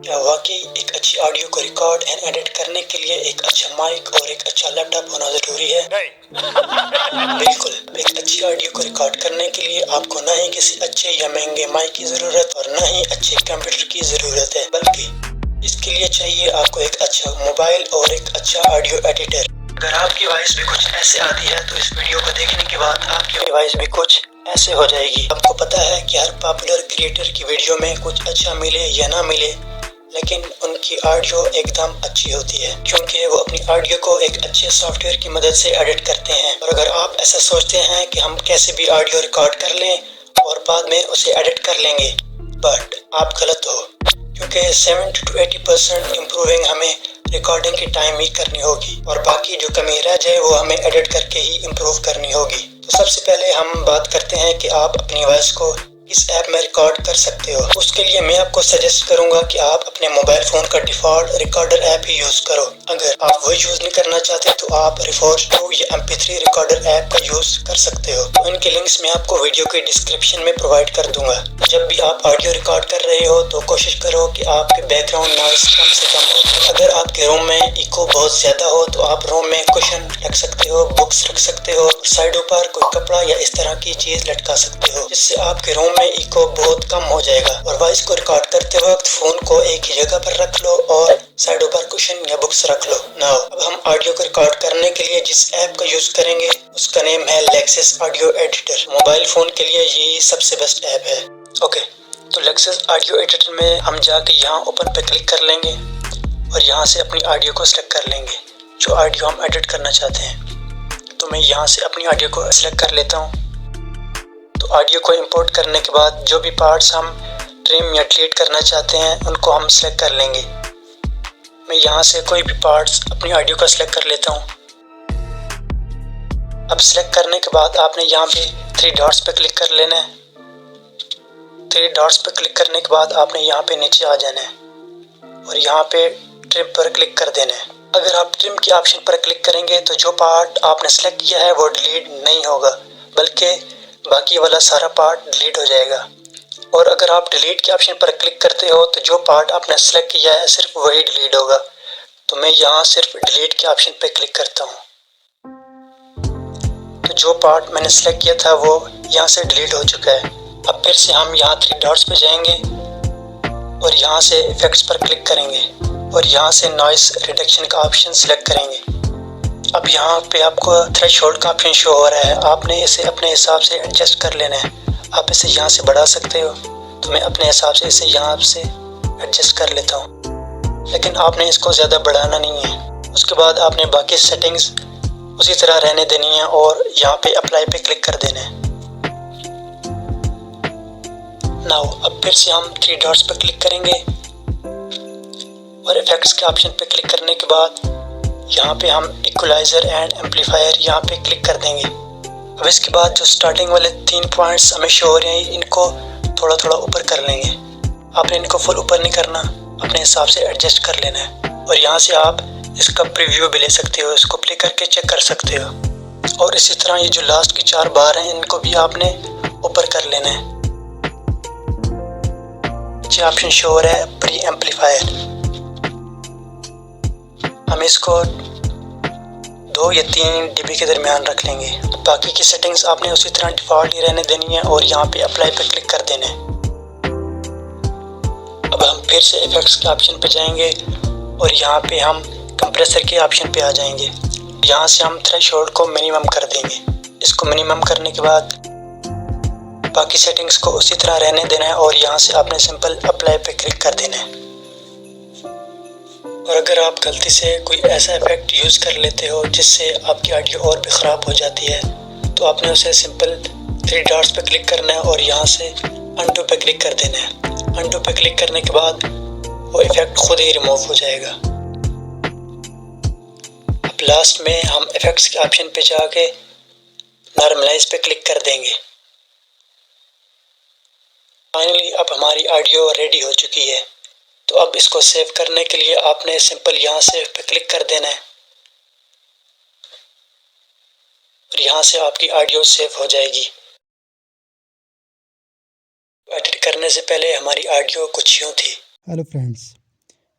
क्या वाकई एक अच्छी ऑडियो को रिकॉर्ड एंड एडिट करने के लिए एक अच्छा माइक और एक अच्छा लैपटॉप होना जरूरी है? बिल्कुल। एक अच्छी ऑडियो को रिकॉर्ड करने के लिए आपको न ही किसी अच्छे या महंगे माइक की जरूरत और न ही अच्छे कंप्यूटर की जरूरत है, बल्कि इसके लिए चाहिए आपको एक अच्छा मोबाइल और एक अच्छा ऑडियो एडिटर। अगर आपकी वॉइस भी कुछ ऐसे आती है तो इस वीडियो को देखने के बाद आपकी वॉइस भी कुछ ऐसे हो जाएगी। आपको पता है कि हर पॉपुलर क्रिएटर की वीडियो में कुछ अच्छा मिले या ना मिले, लेकिन उनकी ऑडियो एकदम अच्छी होती है, क्योंकि वो अपनी ऑडियो को एक अच्छे सॉफ्टवेयर की मदद से एडिट करते हैं। और अगर आप ऐसा सोचते हैं कि हम कैसे भी ऑडियो रिकॉर्ड कर लें और बाद में उसे एडिट कर लेंगे, बट आप गलत हो, क्योंकि 70 to 80% इम्प्रूविंग हमें रिकॉर्डिंग की टाइम ही करनी होगी और बाकी जो कमी रह जाए वो हमें एडिट करके ही इम्प्रूव करनी होगी। तो सबसे पहले हम बात करते हैं कि आप अपनी वॉइस को किस ऐप में रिकॉर्ड कर सकते हो। उसके लिए मैं आपको सजेस्ट करूंगा कि आप अपने मोबाइल फोन का डिफॉल्ट रिकॉर्डर ऐप ही यूज करो। अगर आप वो यूज नहीं करना चाहते तो आप रिफॉर्ज 2 या MP3 रिकॉर्डर ऐप का यूज कर सकते हो। तो इनके लिंक्स मैं आपको वीडियो के डिस्क्रिप्शन में प्रोवाइड कर दूंगा। जब भी आप ऑडियो रिकॉर्ड कर रहे हो तो कोशिश करो कि आपके बैकग्राउंड नॉइस कम से कम हो। अगर आपके रूम में इको बहुत ज्यादा हो तो आप रूम में कुशन रख सकते हो, बुक्स रख सकते हो, साइडों पर कोई कपड़ा या इस तरह की चीज लटका सकते हो, जिससे आपके रूम में इको बहुत कम हो जाएगा। और वॉइस को रिकॉर्ड करते वक्त फोन को एक ही जगह पर रख लो और साइडों पर कुशन या बुक्स रख लो। नाउ अब हम ऑडियो को रिकॉर्ड करने के लिए जिस ऐप का यूज करेंगे उसका नेम है Lexus audio editor. Mobile phone के लिए ये सबसे बेस्ट ऐप है। ओके, तो लेक्सिस ऑडियो एडिटर में हम जाके यहाँ ओपन पे क्लिक कर लेंगे और यहाँ से अपनी ऑडियो को सिलेक्ट कर लेंगे, जो ऑडियो हम एडिट करना चाहते हैं। तो मैं यहाँ से अपनी ऑडियो को सिलेक्ट कर लेता हूँ। तो ऑडियो को इंपोर्ट करने के बाद जो भी पार्ट्स हम ट्रिम या डिलीट करना चाहते हैं उनको हम सिलेक्ट कर लेंगे। मैं यहाँ से कोई भी पार्ट्स अपनी ऑडियो का सिलेक्ट कर लेता हूँ। अब सिलेक्ट करने के बाद आपने यहाँ पे 3 डॉट्स पे क्लिक कर लेना है। 3 डॉट्स पे क्लिक करने के बाद आपने यहाँ पे नीचे आ जाना है और यहाँ पे ट्रिम पर क्लिक कर देना है। अगर आप ट्रिम के ऑप्शन पर क्लिक करेंगे तो जो पार्ट आपने सेलेक्ट किया है वो डिलीट नहीं होगा, बल्कि बाकी वाला सारा पार्ट डिलीट हो जाएगा। और अगर आप डिलीट के ऑप्शन पर क्लिक करते हो तो जो पार्ट आपने सेलेक्ट किया है सिर्फ वही डिलीट होगा। तो मैं यहाँ सिर्फ डिलीट के ऑप्शन पर क्लिक करता हूँ। तो जो पार्ट मैंने सेलेक्ट किया था वो यहाँ से डिलीट हो चुका है। अब फिर से हम यहाँ 3 डॉट्स पे जाएंगे और यहाँ से इफेक्ट्स पर क्लिक करेंगे और यहाँ से नॉइस रिडक्शन का ऑप्शन सिलेक्ट करेंगे। अब यहाँ पे आपको थ्रेशोल्ड का ऑप्शन शो हो रहा है, आपने इसे अपने हिसाब से एडजस्ट कर लेना है। आप इसे यहाँ से बढ़ा सकते हो, तो मैं अपने हिसाब से इसे यहाँ से एडजस्ट कर लेता हूँ, लेकिन आपने इसको ज़्यादा बढ़ाना नहीं है। उसके बाद आपने बाकी सेटिंग्स उसी तरह रहने देनी है और यहाँ पे अप्लाई पे क्लिक कर देना है। नाउ अब फिर से हम 3 डॉट्स पे क्लिक करेंगे और इफेक्ट्स के ऑप्शन पे क्लिक करने के बाद यहाँ पे हम इक्वलाइजर एंड एम्पलीफायर यहाँ पे क्लिक कर देंगे। अब इसके बाद जो स्टार्टिंग वाले 3 पॉइंट्स हमें शो हो रहे हैं इनको थोड़ा थोड़ा ऊपर कर लेंगे। आपने इनको फुल ऊपर नहीं करना, अपने हिसाब से एडजस्ट कर लेना है। और यहाँ से आप इसका प्रीव्यू भी ले सकते हो, इसको प्ले करके चेक कर सकते हो। और इसी तरह ये जो लास्ट की 4 बार हैं इनको भी आपने ऊपर कर लेना है। नीचे ऑप्शन शो हो रहा है प्री एम्पलीफायर, हम इसको 2 या 3 dB के दरमियान रख लेंगे। बाकी की सेटिंग्स आपने उसी तरह डिफॉल्ट ही रहने देनी है और यहाँ पे अप्लाई पे क्लिक कर देना है। अब हम फिर से इफेक्ट्स के ऑप्शन पे जाएंगे और यहाँ पे हम कंप्रेसर के ऑप्शन पे आ जाएंगे। यहाँ से हम थ्रेशोल्ड को मिनिमम कर देंगे। इसको मिनिमम करने के बाद बाकी सेटिंग्स को उसी तरह रहने देना है और यहाँ से आपने सिंपल अप्लाई पे क्लिक कर देना है। और अगर आप गलती से कोई ऐसा इफेक्ट यूज़ कर लेते हो जिससे आपकी ऑडियो और भी ख़राब हो जाती है तो आपने उसे सिंपल 3 डॉट्स पे क्लिक करना है और यहाँ से अनडू पे क्लिक कर देना है। अनडू पे क्लिक करने के बाद वो इफेक्ट खुद ही रिमूव हो जाएगा। अब लास्ट में हम इफेक्ट्स के ऑप्शन पे जाके नॉर्मलाइज पे क्लिक कर देंगे। फाइनली अब हमारी ऑडियो रेडी हो चुकी है। तो अब इसको सेव करने के लिए आपने सिंपल यहाँ सेव पे क्लिक कर देना है और यहाँ से आपकी ऑडियो सेव हो जाएगी। एडिट करने से पहले हमारी ऑडियो कुछ यूँ थी। Hello friends,